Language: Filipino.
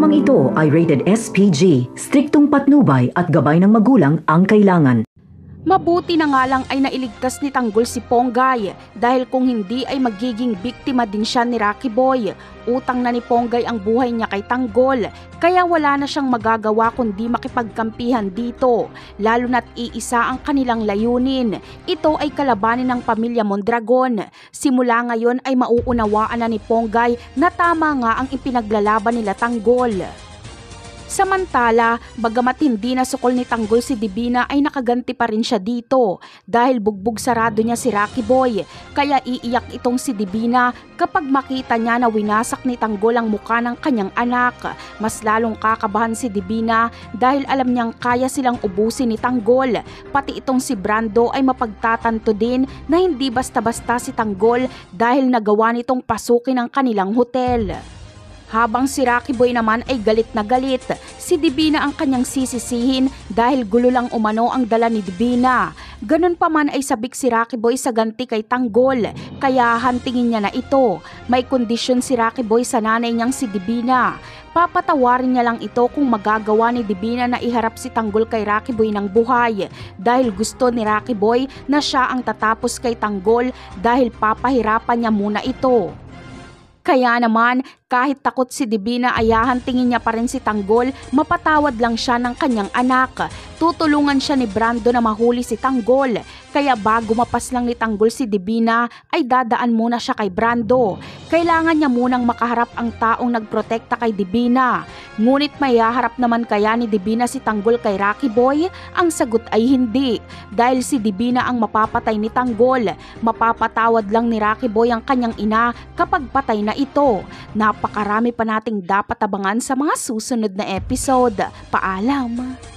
Programang ito ay rated SPG, striktong patnubay at gabay ng magulang ang kailangan. Mabuti na nga lang ay nailigtas ni Tanggol si Ponggay dahil kung hindi ay magiging biktima din siya ni Rocky Boy. Utang na ni Ponggay ang buhay niya kay Tanggol kaya wala na siyang magagawa kundi makipagkampihan dito, lalo na't iisa ang kanilang layunin. Ito ay kalabanin ng pamilya Mondragon. Simula ngayon ay mauunawaan na ni Ponggay na tama nga ang ipinaglalaban nila Tanggol. Samantala, bagamat hindi na sukol ni Tanggol si Divina ay nakaganti pa rin siya dito dahil bugbog sarado niya si Rocky Boy. Kaya iiyak itong si Divina kapag makita niya na winasak ni Tanggol ang muka ng kanyang anak. Mas lalong kakabahan si Divina dahil alam niyang kaya silang ubusin ni Tanggol. Pati itong si Brando ay mapagtatanto din na hindi basta-basta si Tanggol dahil nagawa nitong pasukin ang kanilang hotel. Habang si Rocky Boy naman ay galit na galit, si Divina ang kanyang sisisihin dahil gulo lang umano ang dala ni Divina. Ganun pa man ay sabik si Rocky Boy sa ganti kay Tanggol, kaya hantingin niya na ito. May kondisyon si Rocky Boy sa nanay niyang si Divina. Papatawarin niya lang ito kung magagawa ni Divina na iharap si Tanggol kay Rocky Boy ng buhay dahil gusto ni Rocky Boy na siya ang tatapos kay Tanggol dahil papahirapan niya muna ito. Kaya naman, kahit takot si Divina ay hahantingin niya pa rin si Tanggol, mapatawad lang siya ng kanyang anak. Tutulungan siya ni Brando na mahuli si Tanggol. Kaya bago mapas lang ni Tanggol si Divina ay dadaan muna siya kay Brando. Kailangan niya munang makaharap ang taong nagprotekta kay Divina. Ngunit may haharap naman kaya ni Divina si Tanggol kay Rocky Boy? Ang sagot ay hindi. Dahil si Divina ang mapapatay ni Tanggol. Mapapatawad lang ni Rocky Boy ang kanyang ina kapag patay na ito. Napakarami pa nating dapat abangan sa mga susunod na episode. Paalam!